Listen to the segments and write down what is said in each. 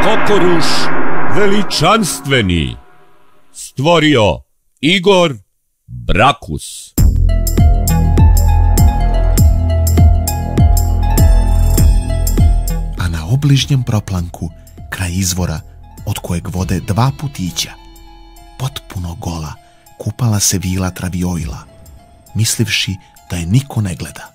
kokoruš veličanstveni stvorio Igor Brakus. A na obližnjem proplanku, kraj izvora, od kojeg vode 2 putića, potpuno gola, kupala se Vila Traviojla, mislivši da je niko ne gleda.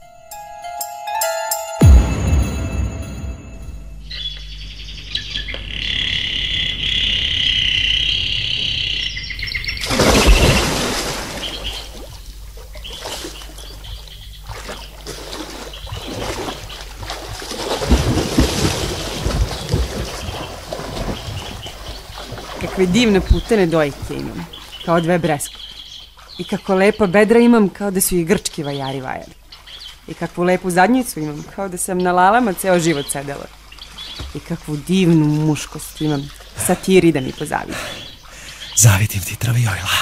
Kakve divne putene dojke imam, kao 2 breskove. I kako lepa bedra imam, kao da su i grčki vajari vajali. I kakvu lepu zadnjicu imam, kao da sam na lalama ceo život sedela. I kakvu divnu muškost imam, satiri da mi pozavidi. Zavidim ti, Traviojla.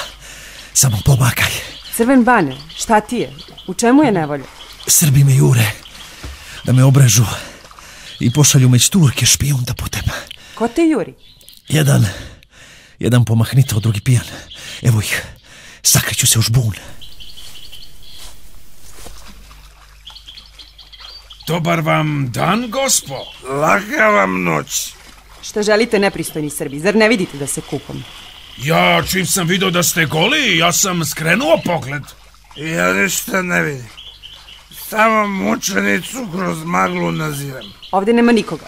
Samo pomakaj. Crven bane, šta ti je? U čemu je nevolja? Srbi me jure da me obrežu i pošalju među Turke špijun da putem. Ko te juri? Jedan pomahnito, drugi pijan. Evo ih, sakreću se u žbun. Dobar vam dan, gospo. Laka vam noć. Šta želite, nepristojni Srbi? Zar ne vidite da se kupam? Ja, čim sam vidio da ste goli, ja sam skrenuo pogled. Ja ništa ne vidim. Samo mučenicu kroz maglu nazirem. Ovdje nema nikoga.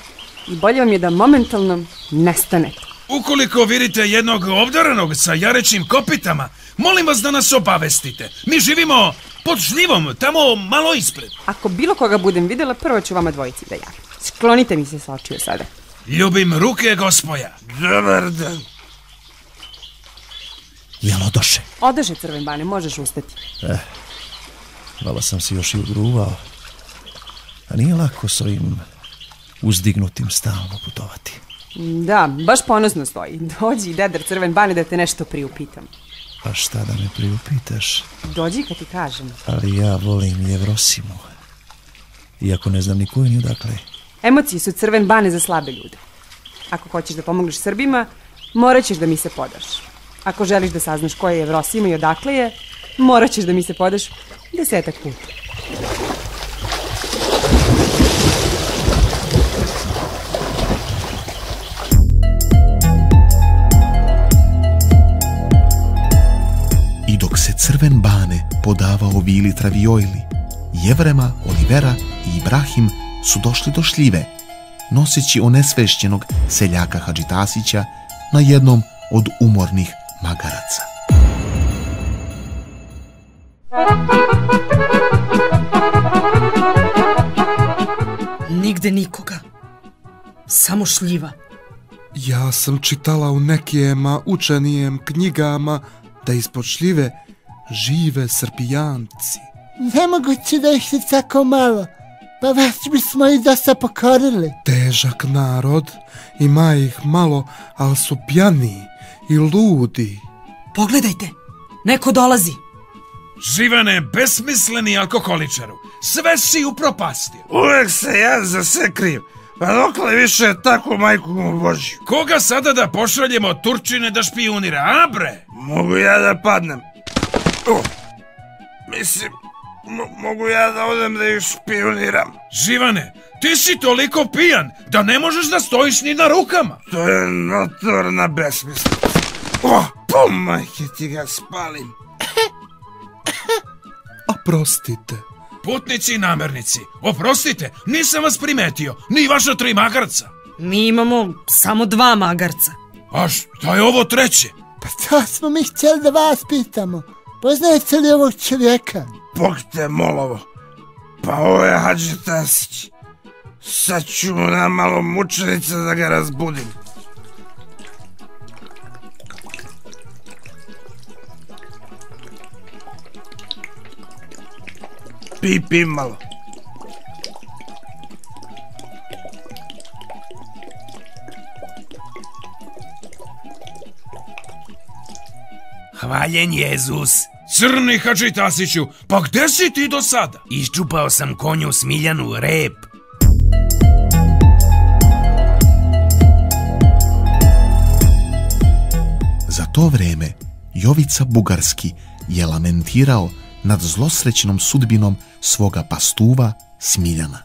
I bolje vam je da momentalno nestanete. Ukoliko vidite jednog obdarenog sa jarećim kopitama, molim vas da nas obavestite. Mi živimo pod šljivom, tamo malo ispred. Ako bilo koga budem vidjela, prvo ću vama dvojici da javim. Sklonite mi se s očiju sada. Ljubim ruke, gospoja. Dobar dan. Jel odoše? Odoše, Crven bane, možeš ustati. Malo sam se još i ugruvao. A nije lako s ovim uzdignutim stalno putovati. Da, baš ponosno stoji. Dođi, dedar Crven bane, da te nešto priupitam. Pa šta da me priupitaš? Dođi kad ti kažem. Ali ja volim Jevrosimu. Iako ne znam ni koju ni odakle. Emocije su Crven bane za slabe ljude. Ako hoćeš da pomogneš Srbima, morat ćeš da mi se podaš. Ako želiš da saznaš ko je Jevrosima i odakle je, morat ćeš da mi se podaš 10 puta. I dok se Crven bane podavao Vili Traviojli, Jevrema, Olivera i Ibrahim su došli do šljive, noseći onesvešćenog seljaka Hadžitasića na jednom od umornih magaraca. Nigde nikoga. Samo šljiva. Ja sam čitala u nekijema učenijem knjigama da ispod šljive žive Srbijanci. Nemoguće da ih je tako malo, pa već bismo i dosta pokorili. Težak narod, ima ih malo, ali su pjani i ludi. Pogledajte, neko dolazi. Živane, besmisleni alkoholičaru, sve si upropastio. Uvek se ja za sve kriv. Pa dokle više tako, majku mu Božju? Koga sada da pošaljemo Turčine da špijunira, a bre? Mogu ja da padnem. Mislim, mogu ja da odem da ih špijuniram. Živane, ti si toliko pijan da ne možeš da stojiš ni na rukama. To je notorna besmislica. Majke ti ga spalim. Oprostite. Putnici i namernici, oprostite, nisam vas primetio, ni vaša 3 magarca. Mi imamo samo 2 magarca. A šta je ovo treće? Pa to smo mi htjeli da vas pitamo. Poznajete li ovog čovjeka? Bog te molovo. Pa ovo je Hadžitasić. Sad ću mu na malo mučenica da ga razbudim. Pipim malo. Hvaljen Jezus. Crni Hadžitasiću, pa gde si ti do sada? Iščupao sam konju Smiljanu rep. to vreme Jovica Bugarski je lamentirao nad zlosrećenom sudbinom svoga pastuva Smiljana.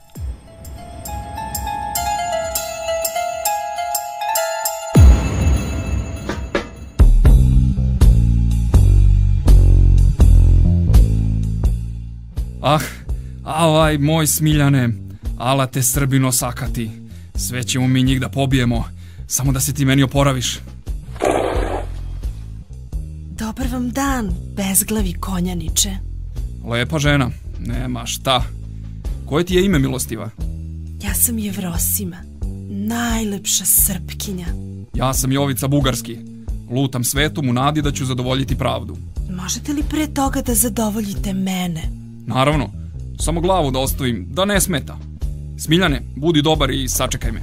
Ovaj moj Smiljane, ala te Srbino sakati. Sve ćemo mi njih da pobijemo, samo da se ti meni oporaviš. Dobar vam dan, bezglavi konjaniče. Lepa žena, nema šta. Koje ti je ime, milostiva? Ja sam Jevrosima, najlepša Srpkinja. Ja sam Jovica Bugarski. Lutam svetom u nadi da ću zadovoljiti pravdu. Možete li pre toga da zadovoljite mene? Naravno, samo glavu da ostavim, da ne smeta. Smiljane, budi dobar i sačekaj me.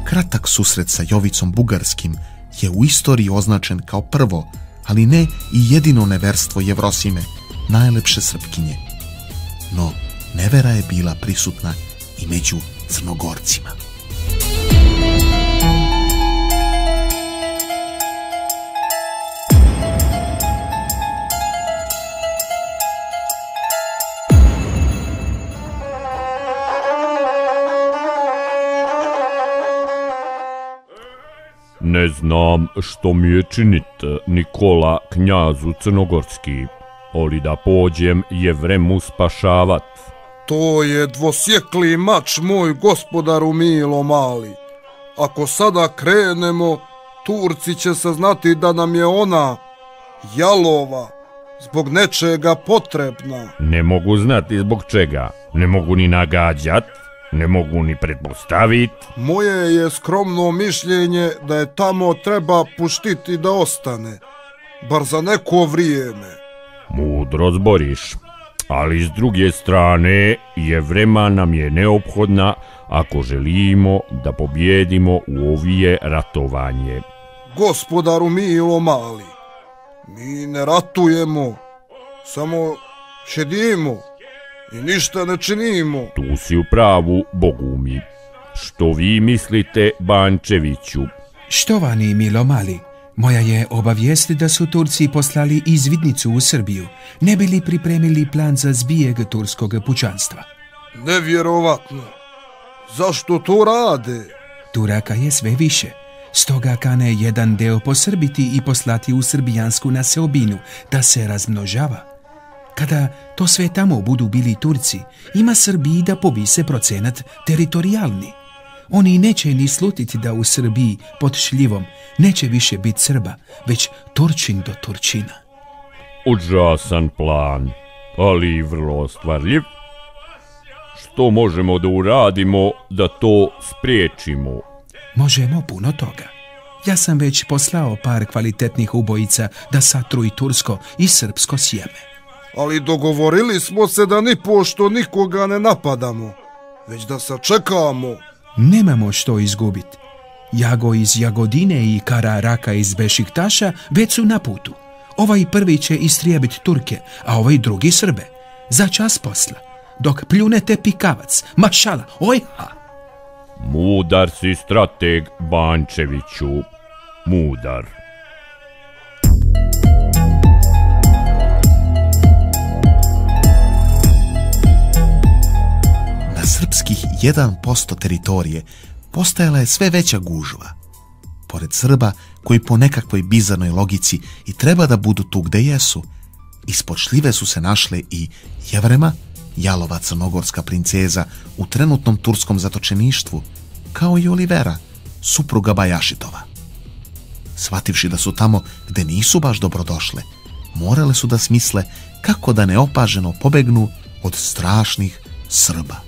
Kratak susret sa Jovicom Bugarskim je u istoriji označen kao prvo, ali ne i jedino neverstvo Jevrosime, najlepše Srpkinje. No, nevera je bila prisutna i među Crnogorcima. Ne znam što mi je činit, Nikola knjazu Crnogorski, ali da pođem Jevremu spašavat. To je dvosjekli mač, moj gospodaru Milo mali. Ako sada krenemo, Turci će saznati da nam je ona, jalova, zbog nečega potrebna. Ne mogu znati zbog čega, ne mogu ni nagađat, ne mogu ni pretpostavit. Moje je skromno mišljenje da je tamo treba puštiti da ostane, bar za neko vrijeme. Mudro zboriš, ali s druge strane Jevrema nam je neophodna ako želimo da pobjedimo u ovije ratovanje. Gospodaru Milo mali, mi ne ratujemo, samo šedimo i ništa ne činimo. Tu si u pravu, Bogu mi. Što vi mislite, Bančeviću? Štovani Milo mali, moja je obavijest da su Turci poslali izvidnicu u Srbiju, ne bi li pripremili plan za zbijeg turskog pučanstva. Nevjerovatno. Zašto to rade? Turaka je sve više. Stoga kane jedan deo posrbiti i poslati u srbijansku naseobinu da se razmnožava. Kada to sve tamo budu bili Turci, ima Srbiji da povise procenat teritorijalni. Oni neće ni slutiti da u Srbiji pod šljivom neće više biti Srba, već Turčin do Turčina. Užasan plan, ali i vrlo ostvarljiv. Što možemo da uradimo da to spriječimo? Možemo puno toga. Ja sam već poslao par kvalitetnih ubojica da satru i tursko i srpsko sjeme. Ali dogovorili smo se da nipošto nikoga ne napadamo, već da sačekamo. Nemamo što izgubiti. Jago iz Jagodine i Kara Raka iz Bešiktaša već su na putu. Ovaj prvi će istrijebiti Turke, a ovaj drugi Srbe. Za čas posla. Dok pljunete pikavac, mašala, ojha! Mudar si strateg, Bančeviću. Mudar. Na srpskih 1% teritorije postajala je sve veća gužva. Pored Srba, koji po nekakvoj bizarnoj logici i treba da budu tu gde jesu, ispod šljive su se našle i Jevrema, jalova crnogorska princeza u trenutnom turskom zatočeništvu, kao i Olivera, supruga Bajašitova. Shvativši da su tamo gde nisu baš dobrodošle, morale su da smisle kako da neopaženo pobegnu od strašnih Srba.